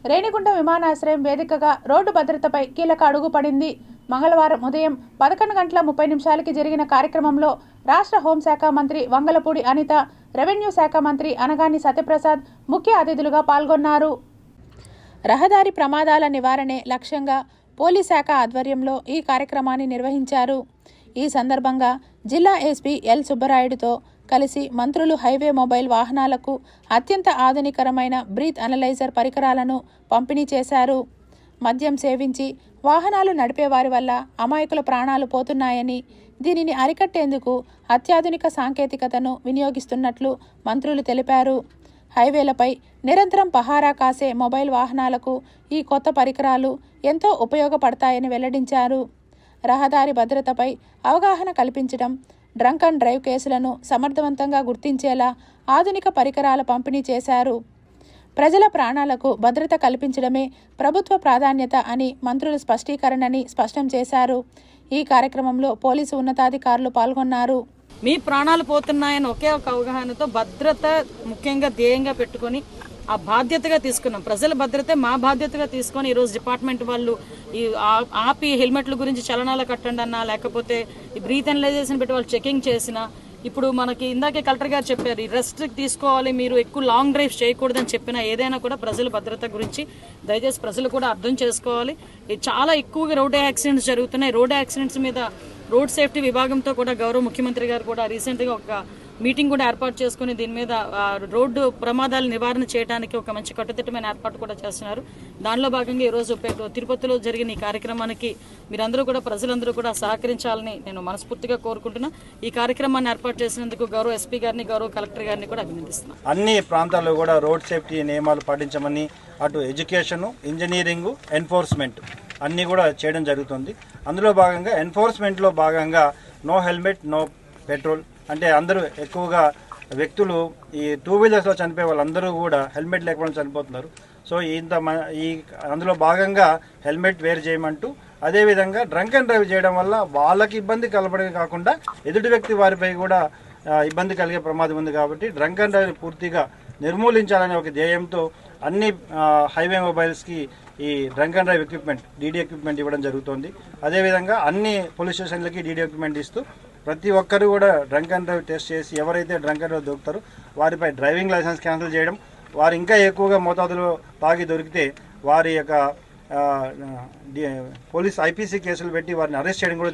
రేణిగుంట విమానాశ్రయం వేదికగా రోడ్డు భద్రతపై కీలక అడుగు పడింది. మంగళవారం ఉదయం 11:30 జరిగిన కార్యక్రమంలో రాష్ట్ర హోంశాఖ మంత్రి వంగలపూడి అనిత, రెవెన్యూ శాఖ మంత్రి అనగాని సత్యప్రసాద్ ముఖ్య అతిథులుగా పాల్గొన్నారు. రహదారి ప్రమాదాల నివారణే లక్ష్యంగా పోలీస్ శాఖ ఆధ్వర్యంలో ఈ కార్యక్రమాన్ని నిర్వహించారు. ఈ సందర్భంగా జిల్లా ఎస్పీ ఎల్ సుబ్బరాయుడుతో కలిసి మంత్రులు హైవే మొబైల్ వాహనాలకు అత్యంత ఆధునికరమైన బ్రీత్ అనలైజర్ పరికరాలను పంపిణీ చేశారు. మద్యం సేవించి వాహనాలు నడిపే వారి వల్ల అమాయకుల ప్రాణాలు పోతున్నాయని, దీనిని అరికట్టేందుకు అత్యాధునిక సాంకేతికతను వినియోగిస్తున్నట్లు మంత్రులు తెలిపారు. హైవేలపై నిరంతరం పహారా కాసే మొబైల్ వాహనాలకు ఈ కొత్త పరికరాలు ఎంతో ఉపయోగపడతాయని వెల్లడించారు. రహదారి భద్రతపై అవగాహన కల్పించడం, డ్రంక్ అండ్ డ్రైవ్ కేసులను సమర్థవంతంగా గుర్తించేలా ఆధునిక పరికరాల పంపిణీ చేశారు. ప్రజల ప్రాణాలకు భద్రత కల్పించడమే ప్రభుత్వ ప్రాధాన్యత అని మంత్రులు స్పష్టీకరణని స్పష్టం చేశారు. ఈ కార్యక్రమంలో పోలీసు ఉన్నతాధికారులు పాల్గొన్నారు. మీ ప్రాణాలు పోతున్నాయని ఒకే ఒక అవగాహనతో భద్రత ముఖ్యంగా ధ్యేయంగా పెట్టుకొని ఆ బాధ్యతగా తీసుకున్నాం. ప్రజల భద్రతే మా బాధ్యతగా తీసుకొని ఈరోజు డిపార్ట్మెంట్ వాళ్ళు ఈ ఆపి హెల్మెట్ల గురించి చలనాలు కట్టండి అన్నా, లేకపోతే ఈ బ్రీత్ అనలైజేషన్ పెట్టి వాళ్ళు చెకింగ్ చేసినా, ఇప్పుడు మనకి ఇందాకే కలెక్టర్ గారు చెప్పారు ఈ రెస్ట్ తీసుకోవాలి, మీరు ఎక్కువ లాంగ్ డ్రైవ్స్ చేయకూడదని చెప్పినా ఏదైనా కూడా ప్రజల భద్రత గురించి దయచేసి ప్రజలు కూడా అర్థం చేసుకోవాలి. చాలా ఎక్కువగా రోడ్ యాక్సిడెంట్స్ జరుగుతున్నాయి. రోడ్ యాక్సిడెంట్స్ మీద రోడ్ సేఫ్టీ విభాగంతో కూడా గౌరవ ముఖ్యమంత్రి గారు కూడా రీసెంట్గా ఒక మీటింగ్ కూడా ఏర్పాటు చేసుకుని దీని మీద రోడ్డు ప్రమాదాల నివారణ చేయడానికి ఒక మంచి కట్టుదిట్టమైన ఏర్పాటు కూడా చేస్తున్నారు. దానిలో భాగంగా ఈరోజు తిరుపతిలో జరిగిన ఈ కార్యక్రమానికి మీరందరూ కూడా ప్రజలందరూ కూడా సహకరించాలని నేను మనస్ఫూర్తిగా కోరుకుంటున్నా. ఈ కార్యక్రమాన్ని ఏర్పాటు చేసినందుకు గౌరవ ఎస్పీ గారిని, గౌరవ కలెక్టర్ గారిని కూడా అభినందిస్తున్నాను. అన్ని ప్రాంతాల్లో కూడా రోడ్ సేఫ్టీ నియమాలు పాటించమని అటు ఎడ్యుకేషను, ఇంజనీరింగు, ఎన్ఫోర్స్మెంట్ అన్నీ కూడా చేయడం జరుగుతుంది. అందులో భాగంగా ఎన్ఫోర్స్మెంట్లో భాగంగా నో హెల్మెట్ నో పెట్రోల్ అంటే అందరూ ఎక్కువగా వ్యక్తులు ఈ 2 వీలర్స్లో చనిపోయే వాళ్ళందరూ కూడా హెల్మెట్ లేకపోవడం చనిపోతున్నారు. సో అందులో భాగంగా హెల్మెట్ వేర్ చేయమంటూ, అదేవిధంగా డ్రంక్ అండ్ డ్రైవ్ చేయడం వల్ల వాళ్ళకి ఇబ్బంది కలపడమే కాకుండా ఎదుటి వ్యక్తి వారిపై కూడా ఇబ్బంది కలిగే ప్రమాదం ఉంది. కాబట్టి డ్రంక్ అండ్ డ్రైవ్ పూర్తిగా నిర్మూలించాలనే ఒక ధ్యేయంతో అన్ని హైవే మొబైల్స్కి ఈ drunk and drive equipment, DD equipment ఇవ్వడం జరుగుతుంది. అదేవిధంగా అన్ని పోలీస్ స్టేషన్లకి డీడీ ఎక్విప్మెంట్ ఇస్తూ ప్రతి ఒక్కరు కూడా డ్రంక్ అండ్ డ్రైవ్ టెస్ట్ చేసి ఎవరైతే డ్రంక్ అండ్ డ్రైవ్ దొరుకుతారో వారిపై డ్రైవింగ్ లైసెన్స్ క్యాన్సిల్ చేయడం, వారు ఇంకా ఎక్కువగా మోతాదులో తాగి దొరికితే వారి యొక్క పోలీస్ ఐపీసీ కేసులు పెట్టి వారిని అరెస్ట్ చేయడం కూడా